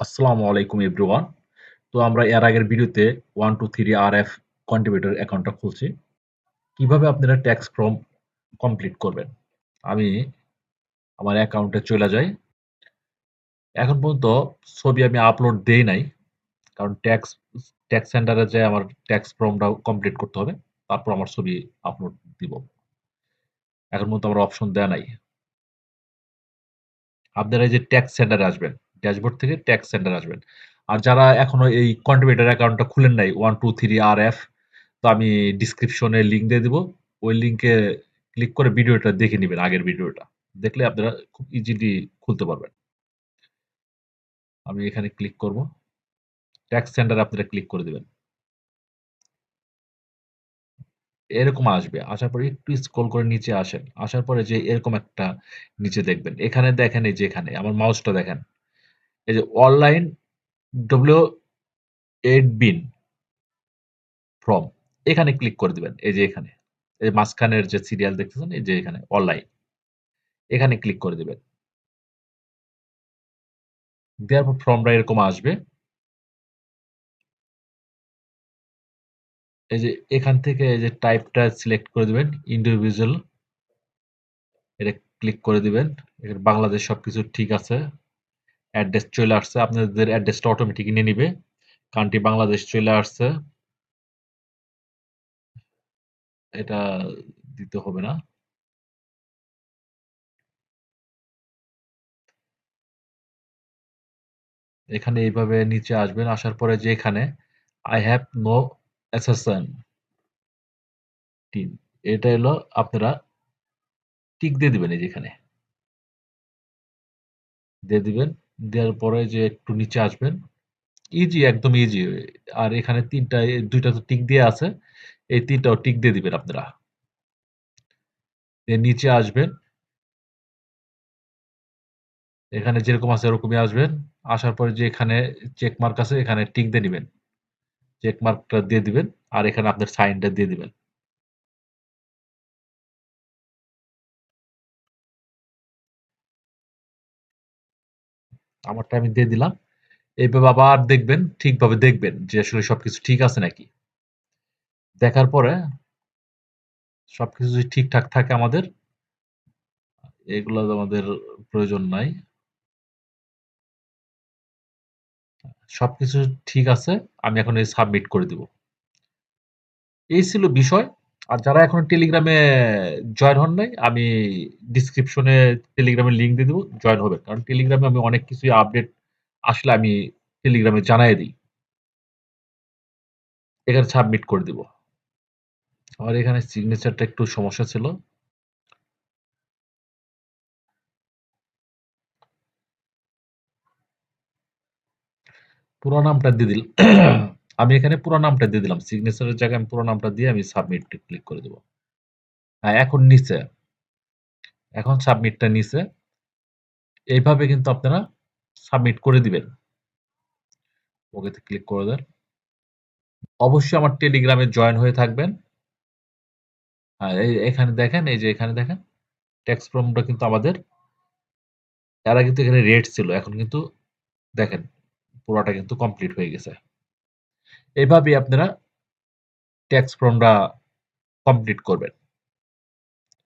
আসসালামু আলাইকুম এভরিওয়ান। তো আমরা এর আগের ভিডিওতে 1 2 3 আরএফ কন্ট্রিবিউটর অ্যাকাউন্টটা খুলছি। কিভাবে আপনারা ট্যাক্স ফর্ম কমপ্লিট করবেন? আমি আমার অ্যাকাউন্টে চইলা যাই। এখন পর্যন্ত ছবি আমি আপলোড দেই নাই। কারণ ট্যাক্স সেন্টারে যেয়ে আমার ট্যাক্স ফর্মটা কমপ্লিট করতে হবে। তারপর আমার ছবি আপলোড দিব। এখন পর্যন্ত আমার অপশন দেয়া নাই। আপনারা এই যে ট্যাক্স সেন্টারে আসবেন। ড্যাশবোর্ড থেকে ট্যাক্স সেন্টারে আসবেন। আর যারা এখনো এই কন্ট্রিবিউটর অ্যাকাউন্টটা খুলেন নাই 1 2 3 আরএফ, তো আমি ডিসক্রিপশনে লিংক দিয়ে দিব। ওই লিংকে ক্লিক করে ভিডিওটা দেখে নিবেন, আগের ভিডিওটা। দেখলে আপনারা খুব ইজিলি খুলতে পারবেন। আমি এখানে ক্লিক করব। ট্যাক্স সেন্টারে আপনারা ক্লিক করে দিবেন। এরকম আসবে। আসার পরে একটু স্ক্রল করে নিচে আসেন। আসার পরে যে এরকম একটা নিচে দেখবেন। এখানে দেখেন, এই যে এখানে আমার মাউসটা দেখেন। এই যে অনলাইন W8 বিন ফ্রম, এখানে ক্লিক করে দিবেন। এই যে এখানে। এই মাঝখানের যে সিরিয়াল দেখতেছেন, এই যে এখানে অনলাইন। এখানে ক্লিক করে দিবেন। দেওয়ার পর ফর্মটা এরকম আসবে। এই যে এখান থেকে এই যে টাইপটা সিলেক্ট করে দিবেন, ইন্ডিভিজুয়াল। এটা ক্লিক করে দিবেন। এখানে বাংলাদেশ সবকিছু ঠিক আছে। অ্যাড্রেস চলে আসছে। আপনাদের অ্যাড্রেসটা অটোমেটিক নিয়ে নিবে। কান্ট্রি বাংলাদেশ চলে আসছে। এটা দিতে হবে না। এখানে এইভাবে নিচে আসবেন। আসার পরে যে এখানে আই হ্যাভ নো অ্যাসেসন টিন, এটা হলো আপনারা টিক দিয়ে দিবেন। এই যে এখানে দিয়ে দিবেন। দেওয়ার পরে যে একটু নিচে আসবেন। ইজি, একদম ইজি। আর এখানে ৩টা, ২টা তো টিক দিয়ে আছে। এই ৩টাও টিক দিয়ে দিবেন আপনারা। এর নিচে আসবেন। এখানে যেরকম আছে এরকমই আসবেন। আসার পরে যে এখানে চেক মার্ক আছে, এখানে টিক দিয়ে নিবেন। চেক মার্কটা দিয়ে দিবেন। আর এখানে আপনার সাইনটা দিয়ে দিবেন। আমারটা আমি দিয়ে দিলাম। এইভাবে আবার দেখবেন, ঠিকভাবে দেখবেন যে আসলে সবকিছু ঠিক আছে নাকি। দেখার পরে সবকিছু যদি ঠিকঠাক থাকে আমাদের, এগুলো আমাদের প্রয়োজন নাই। সবকিছু ঠিক আছে। আমি এখন এই সাবমিট করে দিব। এই ছিল বিষয়। আর যারা এখনো টেলিগ্রামে জয়েন হন নাই, আমি ডিসক্রিপশনে টেলিগ্রামের লিঙ্ক দিয়ে দেবো, জয়েন হবেন। কারণ টেলিগ্রামে আমি অনেক কিছুই আপডেট আসলে আমি টেলিগ্রামে জানাই দিই। এখানে সাবমিট করে দিব। আমার এখানে সিগনেচারটা একটু সমস্যা ছিল। পুরো নামটা দিয়ে দিল। আমি এখানে পুরো নামটা দিয়ে দিলাম। সিগনেচারের জায়গায় আমি পুরো নামটা দিয়ে আমি সাবমিট ক্লিক করে দেব। হ্যাঁ, এখন নিচে। এখন সাবমিটটা নিচে। এইভাবে কিন্তু আপনারা সাবমিট করে দিবেন। ওকেতে ক্লিক করে দেন। অবশ্যই আমার টেলিগ্রামে জয়েন হয়ে থাকবেন। আর এখানে দেখেন, এই যে এখানে দেখেন ট্যাক্স ফর্মটা কিন্তু আমাদের এর আগে কিন্তু এখানে রেড ছিল, এখন কিন্তু দেখেন পুরোটা কিন্তু কমপ্লিট হয়ে গেছে। এইভাবেই আপনারা ট্যাক্স ফর্মটা কমপ্লিট করবেন।